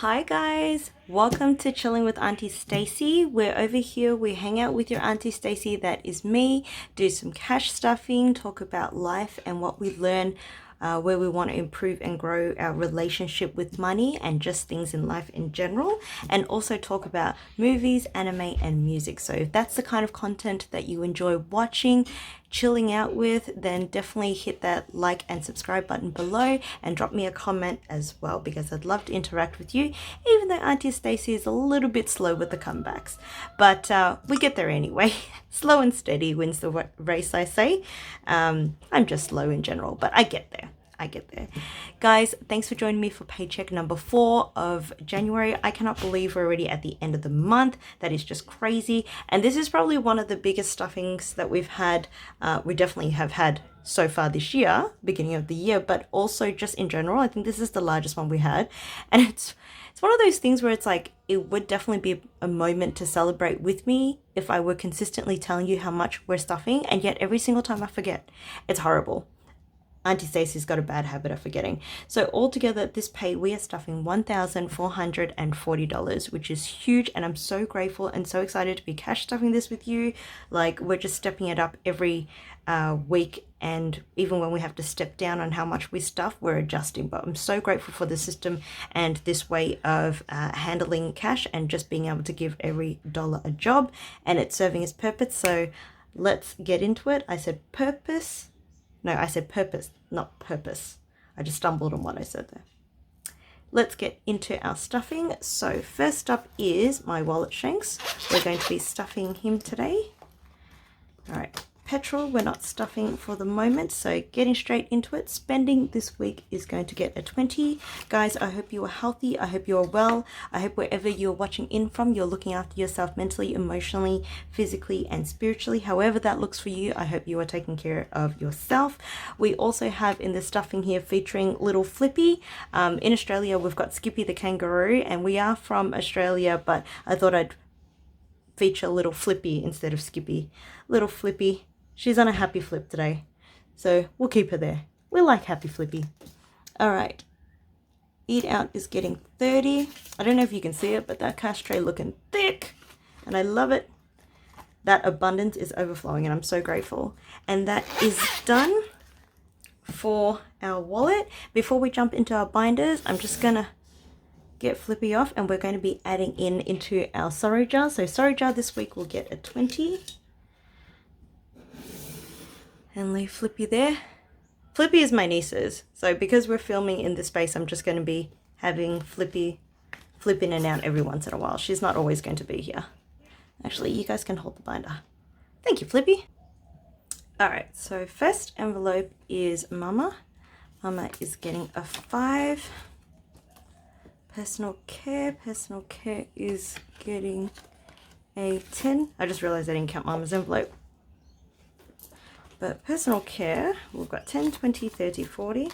Hi guys, welcome to Chilling with Aunty Stacey. We're over here, we hang out with your Aunty Stacey, that is me, do some cash stuffing, talk about life and what we learn, where we want to improve and grow our relationship with money and just things in life in general, and also talk about movies, anime and music. So if that's the kind of content that you enjoy watching, chilling out with, then definitely hit that like and subscribe button below and drop me a comment as well, because I'd love to interact with you, even though Auntie Stacey is a little bit slow with the comebacks, but we get there anyway. Slow and steady wins the race, I say. I'm just slow in general, but I get there. Guys, thanks for joining me for paycheck number 4 of January. I cannot believe we're already at the end of the month. That is just crazy. And this is probably one of the biggest stuffings that we've had. We definitely have had so far this year, beginning of the year, but also just in general. I think this is the largest one we had. And it's one of those things where it's like, it would definitely be a moment to celebrate with me if I were consistently telling you how much we're stuffing, and yet every single time I forget. It's horrible. Auntie Stacey's got a bad habit of forgetting. So altogether, this pay, we are stuffing $1,440, which is huge. And I'm so grateful and so excited to be cash stuffing this with you. Like, we're just stepping it up every week. And even when we have to step down on how much we stuff, we're adjusting. But I'm so grateful for the system and this way of handling cash and just being able to give every dollar a job. And it's serving its purpose. So let's get into it. I said purpose. No, I said purpose, not purpose. I just stumbled on what I said there. Let's get into our stuffing. So first up is my wallet shanks. We're going to be stuffing him today. All right. Petrol, we're not stuffing for the moment, so getting straight into it. Spending this week is going to get a 20. Guys, I hope you are healthy. I hope you are well. I hope wherever you're watching in from, you're looking after yourself mentally, emotionally, physically, and spiritually. However that looks for you, I hope you are taking care of yourself. We also have in the stuffing here featuring little Flippy. In Australia, we've got Skippy the kangaroo, and we are from Australia, but I thought I'd feature little Flippy instead of Skippy. Little Flippy. She's on a happy flip today, so we'll keep her there. We like happy Flippy. All right. Eat out is getting 30. I don't know if you can see it, but that cash tray looking thick, and I love it. That abundance is overflowing, and I'm so grateful. And that is done for our wallet. Before we jump into our binders, I'm just going to get Flippy off, and we're going to be adding into our sorry jar. So sorry jar this week will get a 20. And leave Flippy there. Flippy is my niece's, so because we're filming in this space, I'm just going to be having Flippy flip in and out every once in a while. She's not always going to be here. Actually, you guys can hold the binder. Thank you, Flippy. Alright, so first envelope is Mama. Mama is getting a 5. Personal care is getting a 10. I just realized I didn't count Mama's envelope. But personal care, we've got 10, 20, 30, 40.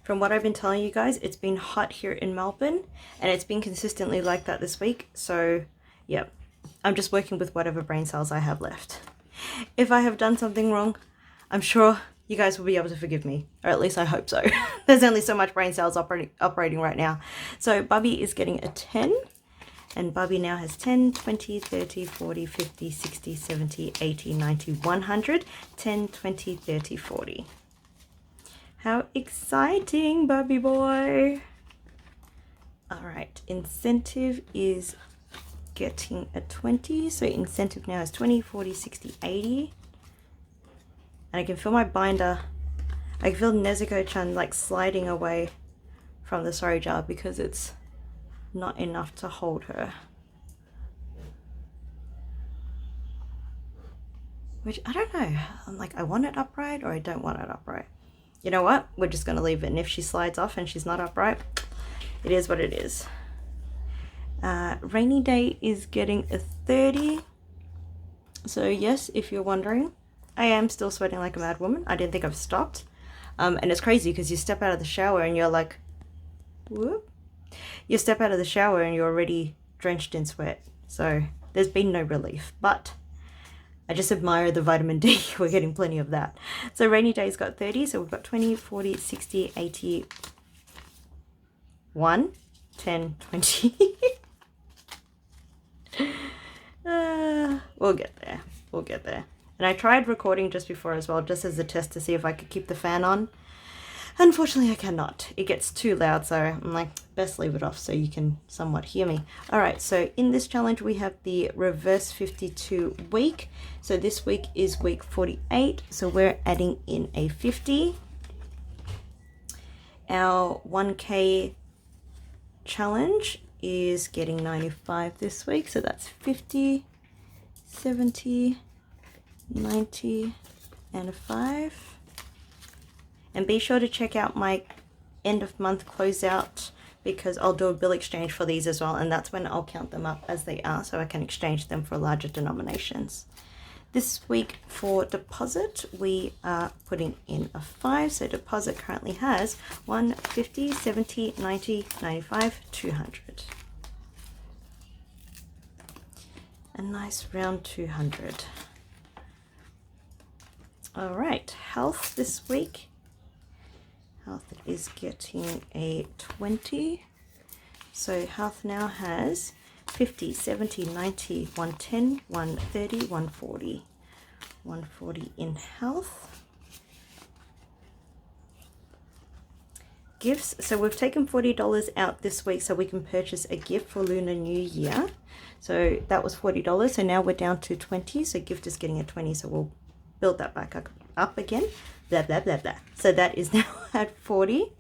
From what I've been telling you guys, it's been hot here in Melbourne, and it's been consistently like that this week. So, yeah, I'm just working with whatever brain cells I have left. If I have done something wrong, I'm sure you guys will be able to forgive me, or at least I hope so. There's only so much brain cells operating right now. So Bubby is getting a 10. And Bubby now has 10, 20, 30, 40, 50, 60, 70, 80, 90, 100. 10, 20, 30, 40. How exciting, Bubby boy. All right, incentive is getting a 20. So incentive now is 20, 40, 60, 80. And I can feel my binder. I can feel Nezuko-chan like sliding away from the sorry jar because it's not enough to hold her, which I don't know. I'm like, I want it upright or I don't want it upright. You know what, we're just going to leave it, and if she slides off and she's not upright, it is what it is. Rainy day is getting a 30. So yes, if you're wondering, I am still sweating like a mad woman. I didn't think I've stopped. And it's crazy because you step out of the shower and you're like, whoop. You step out of the shower and you're already drenched in sweat. So there's been no relief, but I just admire the vitamin D. We're getting plenty of that. So rainy days got 30. So we've got 20, 40, 60, 80, 1, 10, 20. We'll get there. We'll get there. And I tried recording just before as well, just as a test to see if I could keep the fan on. Unfortunately, I cannot. It gets too loud, so I'm like, best leave it off so you can somewhat hear me. All right, so in this challenge, we have the reverse 52 week. So this week is week 48, so we're adding in a 50. Our 1K challenge is getting 95 this week, so that's 50, 70, 90, and a 5. And be sure to check out my end of month closeout, because I'll do a bill exchange for these as well, and that's when I'll count them up as they are so I can exchange them for larger denominations. This week for deposit, we are putting in a 5. So deposit currently has 150, 70, 90, 95, 200. A nice round 200. All right, health this week. Health is getting a 20. So health now has 50, 70, 90, 110, 130, 140. 140 in health. Gifts. So we've taken $40 out this week so we can purchase a gift for Lunar New Year. So that was $40. So now we're down to 20. So gift is getting a 20. So we'll build that back up again. Blah, blah, blah, blah. So that is now at 40.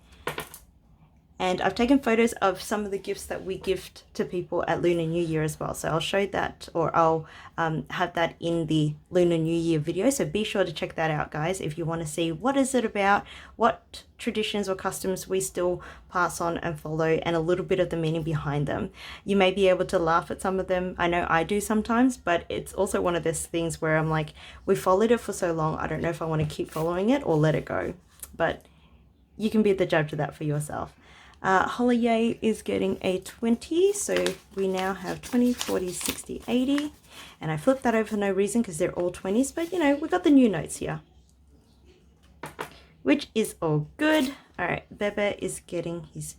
And I've taken photos of some of the gifts that we gift to people at Lunar New Year as well. So I'll show that, or I'll have that in the Lunar New Year video. So be sure to check that out, guys, if you want to see what is it about, what traditions or customs we still pass on and follow, and a little bit of the meaning behind them. You may be able to laugh at some of them. I know I do sometimes, but it's also one of those things where I'm like, we followed it for so long, I don't know if I want to keep following it or let it go. But you can be the judge of that for yourself. Holiday is getting a 20, so we now have 20, 40, 60, 80, and I flipped that over for no reason because they're all 20s, but you know, we got the new notes here, which is all good. All right, Bebe is getting his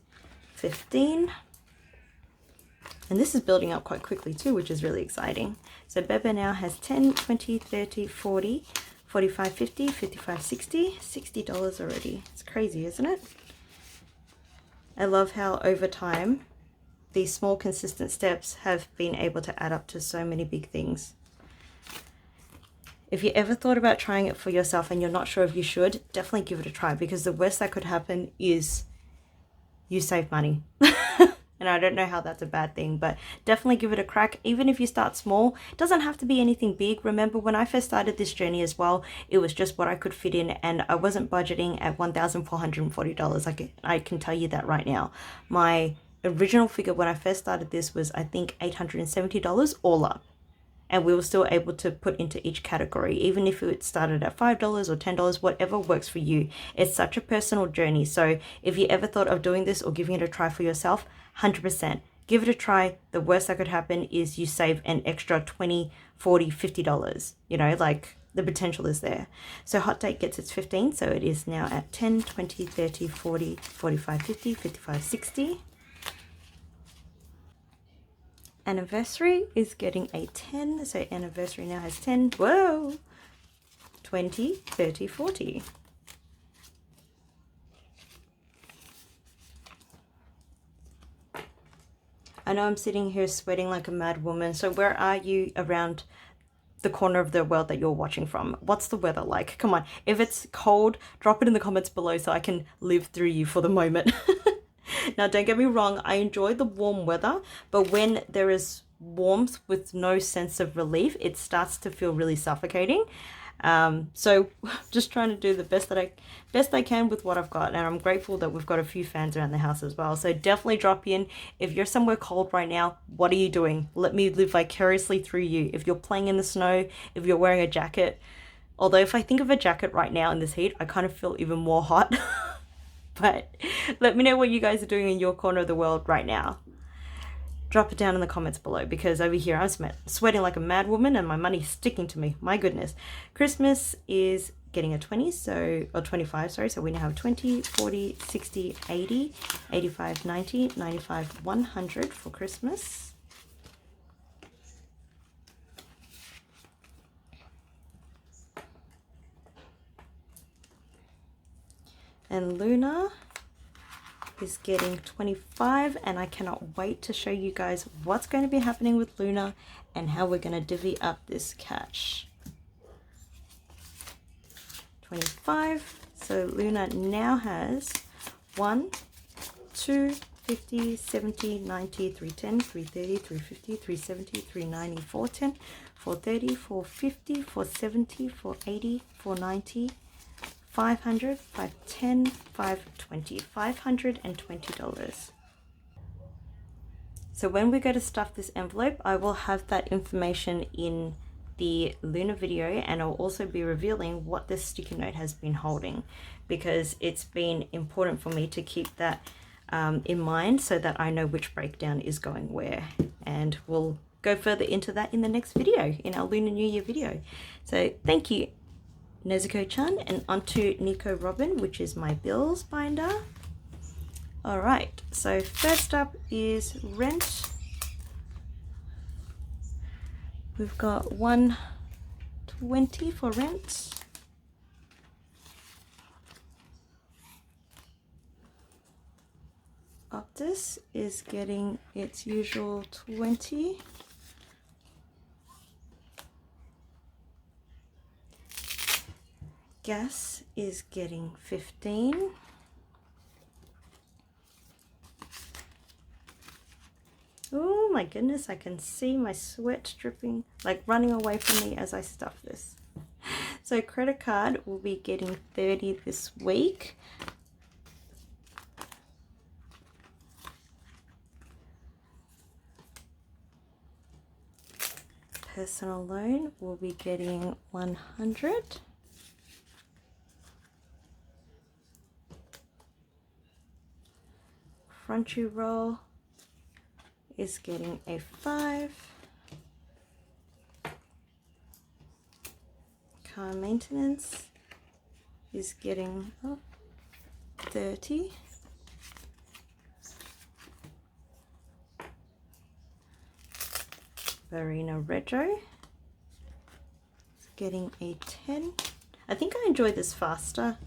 15, and this is building up quite quickly too, which is really exciting. So Bebe now has 10, 20, 30, 40, 45, 50, 55, 60, $60 already. It's crazy, isn't it? I love how over time, these small consistent steps have been able to add up to so many big things. If you ever thought about trying it for yourself and you're not sure if you should, definitely give it a try, because the worst that could happen is you save money. And I don't know how that's a bad thing, but definitely give it a crack. Even if you start small, it doesn't have to be anything big. Remember, when I first started this journey as well, it was just what I could fit in, and I wasn't budgeting at $1,440. I can tell you that right now. My original figure when I first started this was, I think, $870 all up. And we were still able to put into each category, even if it started at $5 or $10, whatever works for you. It's such a personal journey. So if you ever thought of doing this or giving it a try for yourself, 100%. Give it a try. The worst that could happen is you save an extra $20, $40, $50. You know, like, the potential is there. So Hot Date gets its 15. So it is now at 10, 20, 30, 40, 45, 50, 55, 60. Anniversary is getting a 10. So Anniversary now has 10. Whoa! 20, 30, 40. I know I'm sitting here sweating like a mad woman. So where are you around the corner of the world that you're watching from? What's the weather like? Come on. If it's cold, drop it in the comments below so I can live through you for the moment. Now, don't get me wrong. I enjoy the warm weather, but when there is warmth with no sense of relief, it starts to feel really suffocating. So just trying to do the best I can with what I've got, and I'm grateful that we've got a few fans around the house as well. So definitely drop in. If you're somewhere cold right now, what are you doing? Let me live vicariously through you. If you're playing in the snow, if you're wearing a jacket, although if I think of a jacket right now in this heat, I kind of feel even more hot. But let me know what you guys are doing in your corner of the world right now. Drop it down in the comments below, because over here I'm sweating like a mad woman and my money's sticking to me. My goodness. Christmas is getting a 20, so, or 25, sorry. So we now have 20, 40, 60, 80, 85, 90, 95, 100 for Christmas. And Luna is getting 25, and I cannot wait to show you guys what's going to be happening with Luna and how we're going to divvy up this cash. 25. So Luna now has 1, 2, 50, 70, 90, 310, 330, 350, 370, 390, 410, 430, 450, 470, 480, 490, 500, 510, 520, $520. So when we go to stuff this envelope, I will have that information in the Luna video, and I'll also be revealing what this sticky note has been holding, because it's been important for me to keep that in mind so that I know which breakdown is going where, and we'll go further into that in the next video, in our Lunar New Year video. So thank you, Nezuko-chan, and onto Nico Robin, which is my bills binder. All right, so first up is rent. We've got 120 for rent. Optus is getting its usual 20. Gas is getting 15. Oh my goodness, I can see my sweat dripping, like running away from me as I stuff this. So credit card will be getting 30 this week. Personal loan will be getting 100. Crunchyroll is getting a 5. Car maintenance is getting 30. Barina Retro is getting a 10. I think I enjoy this faster,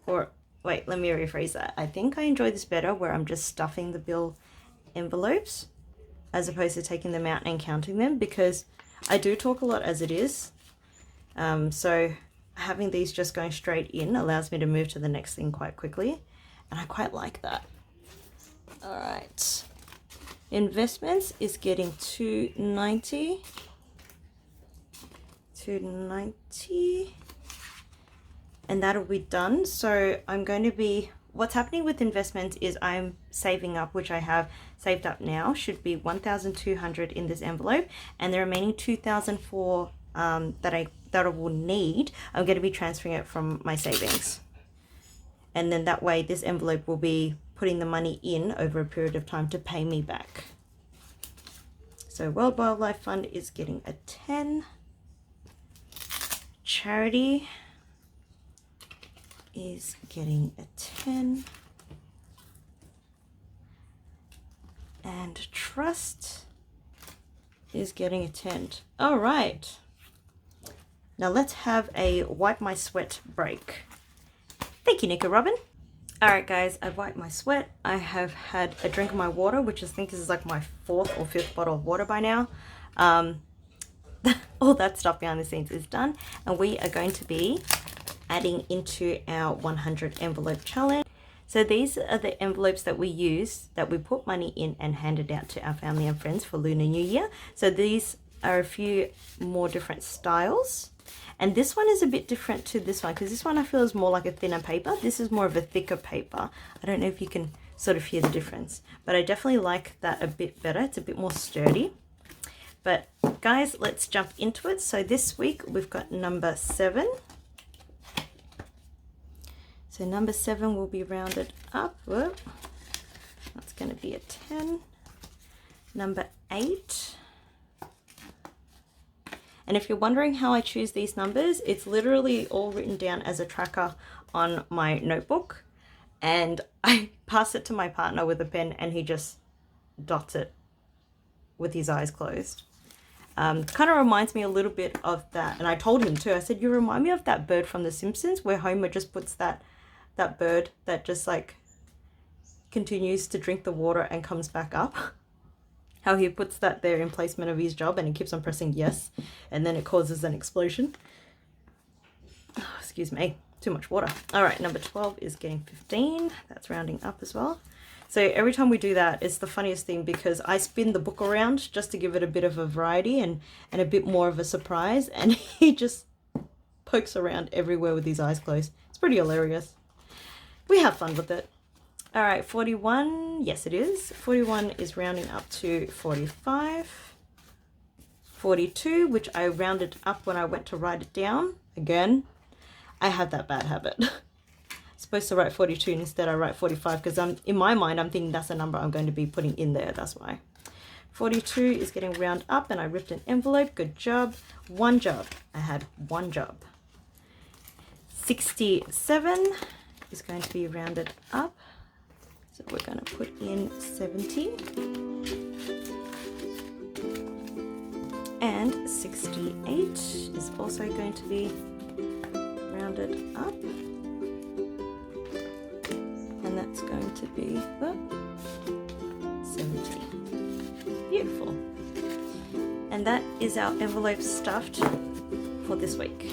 or wait, let me rephrase that. I think I enjoy this better where I'm just stuffing the bill envelopes as opposed to taking them out and counting them, because I do talk a lot as it is. So having these just going straight in allows me to move to the next thing quite quickly, and I quite like that. All right. Investments is getting 290. 290. And that'll be done. So I'm going to be, what's happening with investments is I'm saving up, which I have saved up now, should be 1,200 in this envelope, and the remaining 2,000 for that I will need, I'm going to be transferring it from my savings, and then that way this envelope will be putting the money in over a period of time to pay me back. So World Wildlife Fund is getting a 10. Charity is getting a 10. And trust is getting a 10. All right. Now let's have a wipe my sweat break. Thank you, Nico Robin. All right, guys, I've wiped my sweat. I have had a drink of my water, which I think is like my 4th or 5th bottle of water by now. All that stuff behind the scenes is done, and we are going to be adding into our 100 envelope challenge. So these are the envelopes that we use, that we put money in and hand it out to our family and friends for Lunar New Year. So these are a few more different styles. And this one is a bit different to this one, because this one I feel is more like a thinner paper. This is more of a thicker paper. I don't know if you can sort of hear the difference, but I definitely like that a bit better. It's a bit more sturdy. But guys, let's jump into it. So this week we've got number 7. So number 7 will be rounded up. Whoop. That's going to be a 10. Number 8. And if you're wondering how I choose these numbers, it's literally all written down as a tracker on my notebook. And I pass it to my partner with a pen and he just dots it with his eyes closed. Kind of reminds me a little bit of that. And I told him too, I said, you remind me of that bird from The Simpsons where Homer just puts that bird that just like continues to drink the water and comes back up. How he puts that there in placement of his job and he keeps on pressing yes. And then it causes an explosion. Oh, excuse me, too much water. All right, number 12 is getting 15. That's rounding up as well. So every time we do that, it's the funniest thing because I spin the book around just to give it a bit of a variety and a bit more of a surprise. And he just pokes around everywhere with his eyes closed. It's pretty hilarious. We have fun with it. All right, 41. Yes, it is. 41 is rounding up to 45. 42, which I rounded up when I went to write it down. Again, I have that bad habit. Supposed to write 42 and instead I write 45 because in my mind I'm thinking that's the number I'm going to be putting in there. That's why. 42 is getting round up and I ripped an envelope. Good job. One job. I had one job. 67 is going to be rounded up. So we're going to put in 70. And 68 is also going to be rounded up. And that's going to be 70. Beautiful. And that is our envelope stuffed for this week.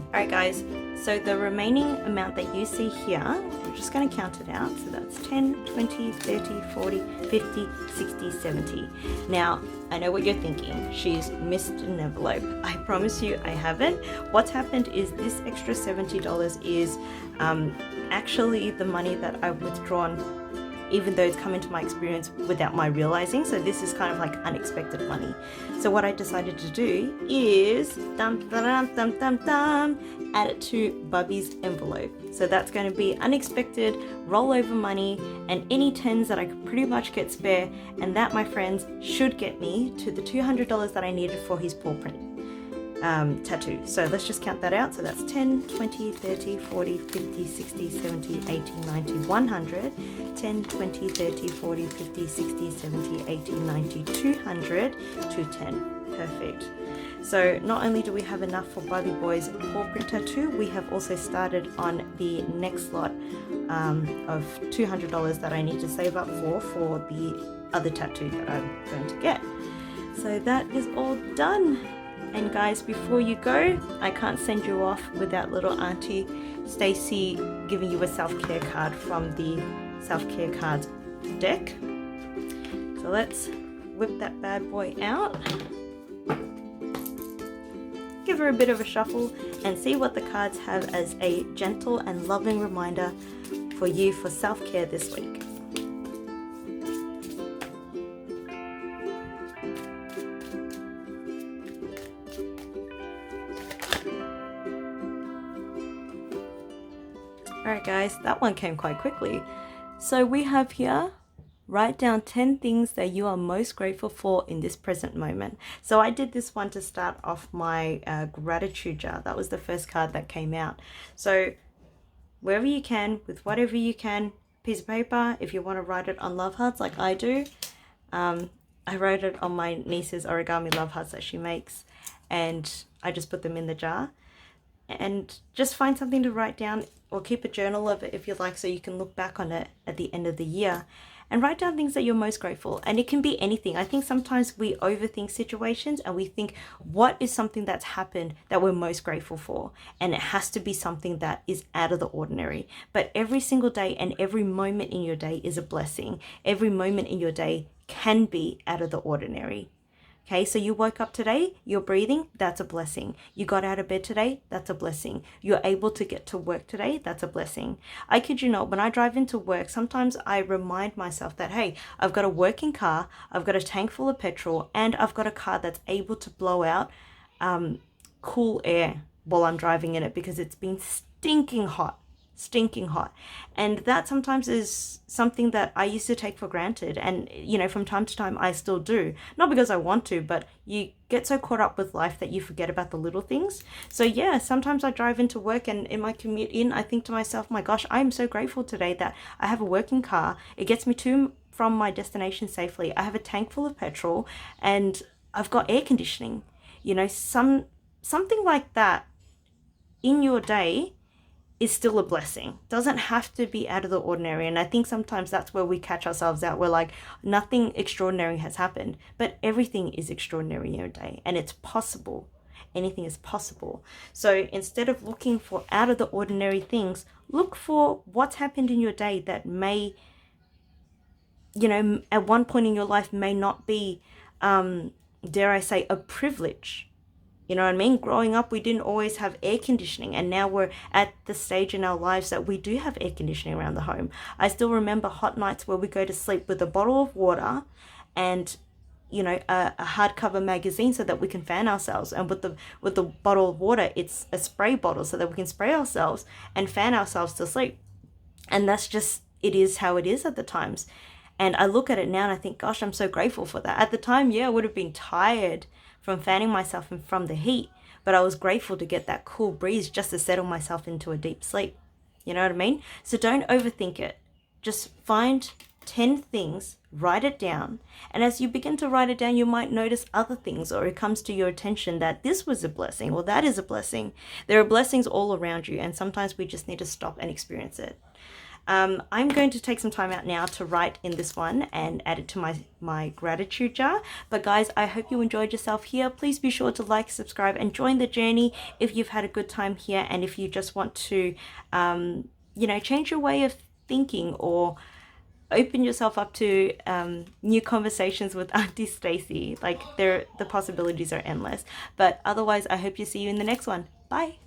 Alright guys, so the remaining amount that you see here, we're just going to count it out. So that's 10, 20, 30, 40, 50, 60, 70. Now, I know what you're thinking. She's missed an envelope. I promise you I haven't. What's happened is this extra $70 is actually the money that I've withdrawn, even though it's come into my experience without my realizing. So this is kind of like unexpected money. So what I decided to do is add it to Bubby's envelope. So that's going to be unexpected rollover money and any tens that I could pretty much get spare. And that, my friends, should get me to the $200 that I needed for his paw print tattoo. So let's just count that out. So that's 10, 20, 30, 40, 50, 60, 70, 80, 90, 100, 10, 20, 30, 40, 50, 60, 70, 80, 90, 200, 210. Perfect. So not only do we have enough for Bubby Boy's paw print tattoo, we have also started on the next lot of $200 that I need to save up for the other tattoo that I'm going to get. So that is all done. And guys, before you go, I can't send you off without little Aunty Stacey giving you a self-care card from the self-care cards deck. So let's whip that bad boy out. Give her a bit of a shuffle and see what the cards have as a gentle and loving reminder for you for self-care this week. Alright guys, that one came quite quickly. So we have here, write down 10 things that you are most grateful for in this present moment. So I did this one to start off my gratitude jar. That was the first card that came out. So wherever you can, with whatever you can, piece of paper, if you want to write it on love hearts like I do. I wrote it on my niece's origami love hearts that she makes, and I just put them in the jar. And just find something to write down or keep a journal of it if you like, so you can look back on it at the end of the year and write down things that you're most grateful. And it can be anything. I think sometimes we overthink situations and we think, what is something that's happened that we're most grateful for? And it has to be something that is out of the ordinary. But every single day and every moment in your day is a blessing. Every moment in your day can be out of the ordinary. Okay, so you woke up today, you're breathing, that's a blessing. You got out of bed today, that's a blessing. You're able to get to work today, that's a blessing. I kid you not, when I drive into work, sometimes I remind myself that, hey, I've got a working car, I've got a tank full of petrol, and I've got a car that's able to blow out cool air while I'm driving in it because it's been stinking hot stinking hot. And that sometimes is something that I used to take for granted. And, you know, from time to time, I still do. Not because I want to, but you get so caught up with life that you forget about the little things. So yeah, sometimes I drive into work, and in my commute in, I think to myself, my gosh, I'm so grateful today that I have a working car. It gets me to from my destination safely. I have a tank full of petrol, and I've got air conditioning. You know, something like that in your day is still a blessing. Doesn't have to be out of the ordinary. And I think sometimes that's where we catch ourselves out. We're like, nothing extraordinary has happened, but everything is extraordinary in your day, and it's possible. Anything is possible. So instead of looking for out of the ordinary things, look for what's happened in your day that may, you know, at one point in your life may not be, dare I say, a privilege. You know what I mean? Growing up, we didn't always have air conditioning, and now we're at the stage in our lives that we do have air conditioning around the home. I still remember hot nights where we go to sleep with a bottle of water and, you know, a hardcover magazine so that we can fan ourselves. And with the bottle of water, it's a spray bottle so that we can spray ourselves and fan ourselves to sleep. And that's just, it is how it is at the times. And I look at it now and I think, gosh, I'm so grateful for that. At the time, yeah, I would have been tired from fanning myself and from the heat, but I was grateful to get that cool breeze just to settle myself into a deep sleep. You know what I mean? So don't overthink it. Just find 10 things, write it down, and as you begin to write it down, you might notice other things, or it comes to your attention that this was a blessing, or that is a blessing. There are blessings all around you, and sometimes we just need to stop and experience it. I'm going to take some time out now to write in this one and add it to my gratitude jar. But guys, I hope you enjoyed yourself here. Please be sure to like, subscribe, and join the journey if you've had a good time here, and if you just want to, you know, change your way of thinking or open yourself up to new conversations with Aunty Stacey. Like, the possibilities are endless. But otherwise, I hope to see you in the next one. Bye.